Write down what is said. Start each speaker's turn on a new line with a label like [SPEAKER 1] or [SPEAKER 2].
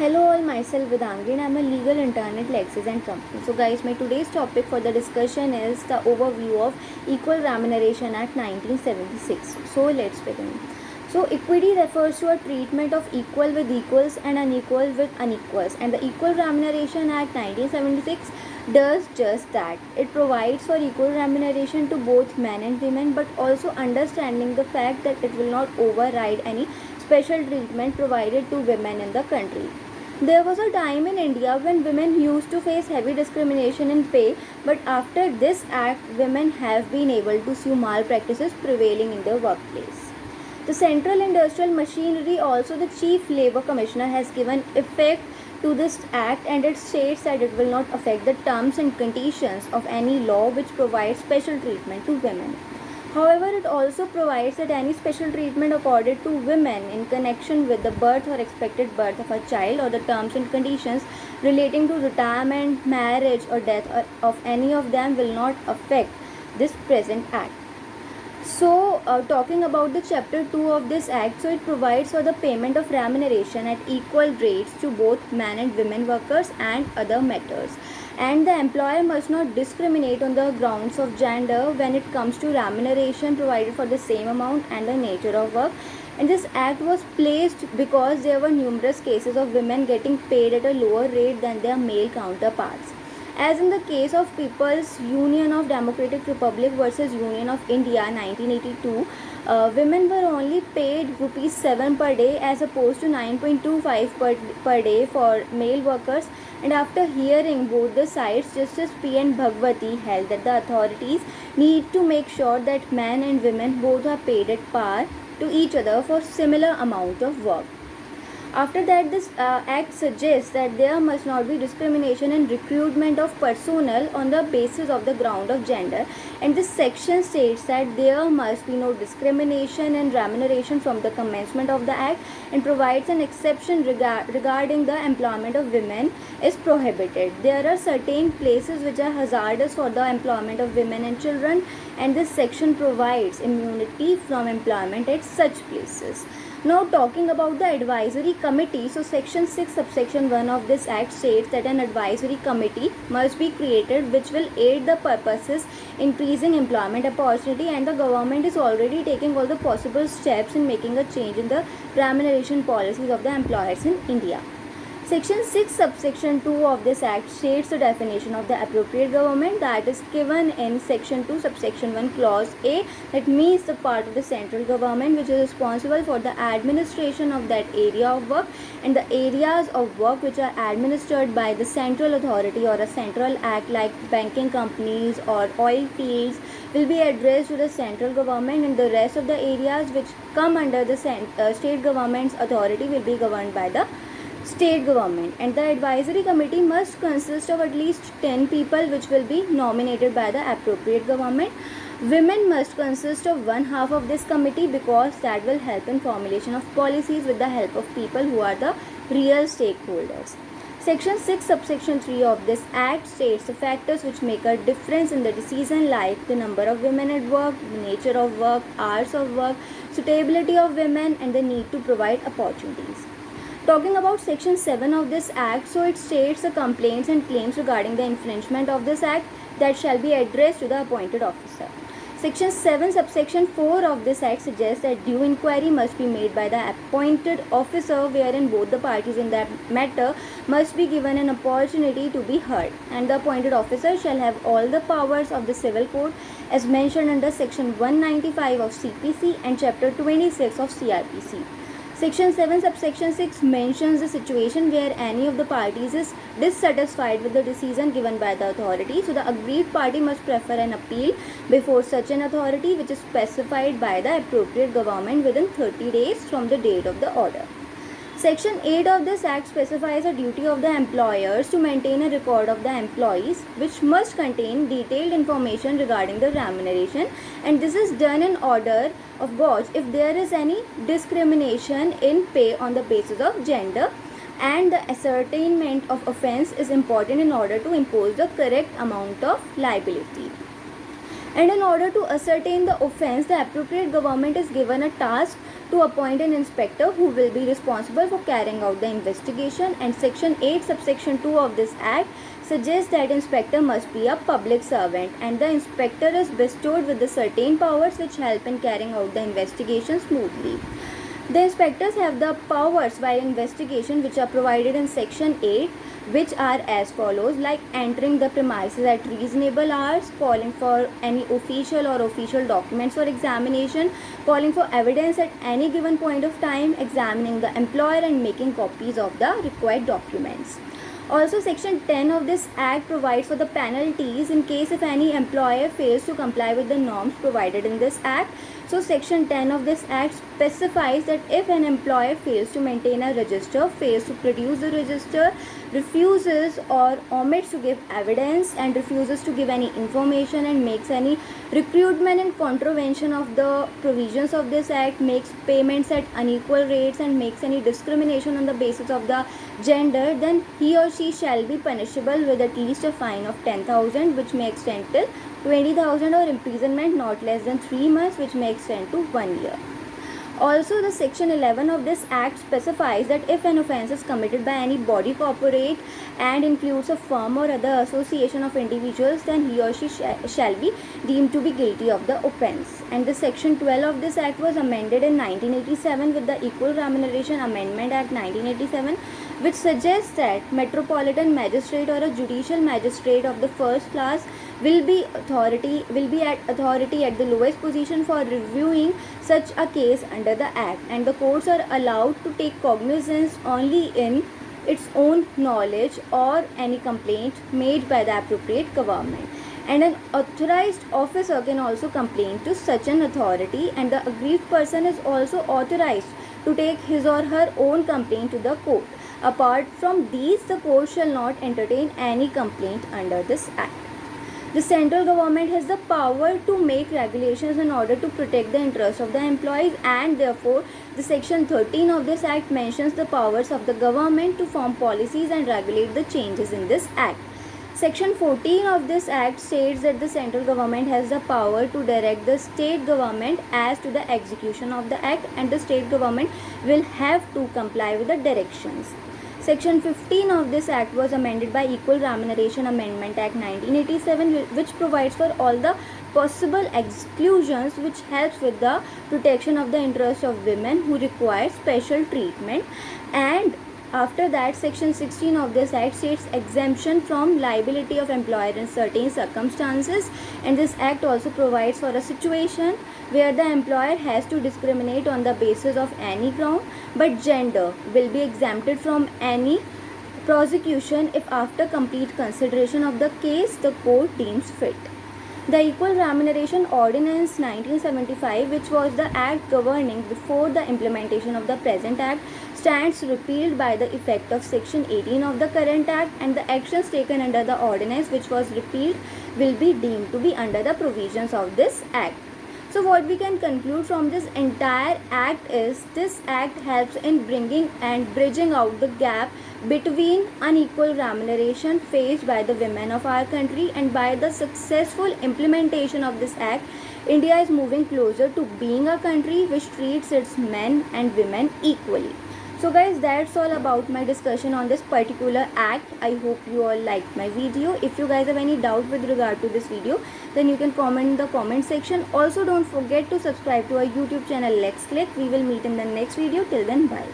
[SPEAKER 1] Hello all, myself Vedangi and I'm a legal intern at Lexis and Company. So guys, my today's topic for the discussion is the overview of Equal Remuneration Act 1976. So let's begin. So equity refers to a treatment of equal with equals and unequal with unequals, and the Equal Remuneration Act 1976 does just that. It provides for equal remuneration to both men and women, but also understanding the fact that it will not override any special treatment provided to women in the country. There was a time in India when women used to face heavy discrimination in pay, but after this act, women have been able to sue malpractices prevailing in the workplace. The Central Industrial Machinery, also the Chief Labour Commissioner, has given effect to this act, and it states that it will not affect the terms and conditions of any law which provides special treatment to women. However, it also provides that any special treatment accorded to women in connection with the birth or expected birth of a child, or the terms and conditions relating to retirement, marriage, or death of any of them will not affect this present act. So, talking about the chapter 2 of this act, so it provides for the payment of remuneration at equal rates to both men and women workers and other matters. And the employer must not discriminate on the grounds of gender when it comes to remuneration provided for the same amount and the nature of work. And this act was placed because there were numerous cases of women getting paid at a lower rate than their male counterparts. As in the case of People's Union of Democratic Republic versus Union of India 1982, women were only paid rupees 7 per day as opposed to 9.25 per day for male workers. And after hearing both the sides, Justice P.N. Bhagwati held that the authorities need to make sure that men and women both are paid at par to each other for similar amount of work. After that, this act suggests that there must not be discrimination in recruitment of personnel on the basis of the ground of gender, and this section states that there must be no discrimination in remuneration from the commencement of the act, and provides an exception regarding the employment of women is prohibited. There are certain places which are hazardous for the employment of women and children, and this section provides immunity from employment at such places. Now, talking about the advisory committee, so section 6 subsection 1 of this act states that an advisory committee must be created which will aid the purposes increasing employment opportunity, and the government is already taking all the possible steps in making a change in the remuneration policies of the employers in India. Section 6 subsection 2 of this act states the definition of the appropriate government, that is given in section 2 subsection 1 clause A, that means the part of the central government which is responsible for the administration of that area of work, and the areas of work which are administered by the central authority or a central act like banking companies or oil fields will be addressed to the central government, and the rest of the areas which come under the state government's authority will be governed by the state government. And the advisory committee must consist of at least 10 people which will be nominated by the appropriate government. Women must consist of one half of this committee because that will help in formulation of policies with the help of people who are the real stakeholders. Section 6 subsection 3 of this act states the factors which make a difference in the decision, like the number of women at work, the nature of work, hours of work, suitability of women, and the need to provide opportunities. Talking about section 7 of this act, so it states the complaints and claims regarding the infringement of this act that shall be addressed to the appointed officer. Section 7 subsection 4 of this act suggests that due inquiry must be made by the appointed officer, wherein both the parties in that matter must be given an opportunity to be heard, and the appointed officer shall have all the powers of the civil code as mentioned under section 195 of CPC and chapter 26 of CRPC. Section 7 subsection 6 mentions the situation where any of the parties is dissatisfied with the decision given by the authority. So the aggrieved party must prefer an appeal before such an authority which is specified by the appropriate government within 30 days from the date of the order. Section 8 of this act specifies a duty of the employers to maintain a record of the employees which must contain detailed information regarding the remuneration, and this is done in order of gauge if there is any discrimination in pay on the basis of gender, and the ascertainment of offence is important in order to impose the correct amount of liability. And in order to ascertain the offence, the appropriate government is given a task to appoint an inspector who will be responsible for carrying out the investigation. And section 8 subsection 2 of this act suggests that inspector must be a public servant, and the inspector is bestowed with the certain powers which help in carrying out the investigation smoothly. The inspectors have the powers while investigation which are provided in section 8, which are as follows, like entering the premises at reasonable hours, calling for any official or official documents for examination, calling for evidence at any given point of time, examining the employer and making copies of the required documents. Also, section 10 of this act provides for the penalties in case if any employer fails to comply with the norms provided in this act. So section 10 of this act specifies that if an employer fails to maintain a register, fails to produce the register, refuses or omits to give evidence, and refuses to give any information, and makes any recruitment in contravention of the provisions of this act, makes payments at unequal rates, and makes any discrimination on the basis of the gender, then he or she shall be punishable with at least a fine of 10,000, which may extend till 20,000, or imprisonment not less than 3 months, which may extend to 1 year. Also, the section 11 of this act specifies that if an offence is committed by any body corporate and includes a firm or other association of individuals, then he or she shall be deemed to be guilty of the offence. And the section 12 of this act was amended in 1987 with the Equal Remuneration Amendment Act 1987, which suggests that metropolitan magistrate or a judicial magistrate of the first class will be at authority at the lowest position for reviewing such a case under the act, and the courts are allowed to take cognizance only in its own knowledge or any complaint made by the appropriate government. And an authorized officer can also complain to such an authority, and the aggrieved person is also authorized to take his or her own complaint to the court. Apart from these, the court shall not entertain any complaint under this act. The central government has the power to make regulations in order to protect the interests of the employees, and therefore the section 13 of this act mentions the powers of the government to form policies and regulate the changes in this act. Section 14 of this act states that the central government has the power to direct the state government as to the execution of the act, and the state government will have to comply with the directions. Section 15 of this act was amended by Equal Remuneration Amendment Act 1987, which provides for all the possible exclusions which helps with the protection of the interests of women who require special treatment. And after that, section 16 of this act states exemption from liability of employer in certain circumstances, and this act also provides for a situation where the employer has to discriminate on the basis of any ground, but gender will be exempted from any prosecution if after complete consideration of the case the court deems fit. The Equal Remuneration Ordinance 1975, which was the act governing before the implementation of the present act, stands repealed by the effect of section 18 of the current act, and the actions taken under the ordinance which was repealed will be deemed to be under the provisions of this act. So what we can conclude from this entire act is this act helps in bringing and bridging out the gap between unequal remuneration faced by the women of our country, and by the successful implementation of this act, India is moving closer to being a country which treats its men and women equally. So guys, that's all about my discussion on this particular act. I hope you all liked my video. If you guys have any doubt with regard to this video, then you can comment in the comment section. Also, don't forget to subscribe to our YouTube channel Lex Click. We will meet in the next video. Till then, bye.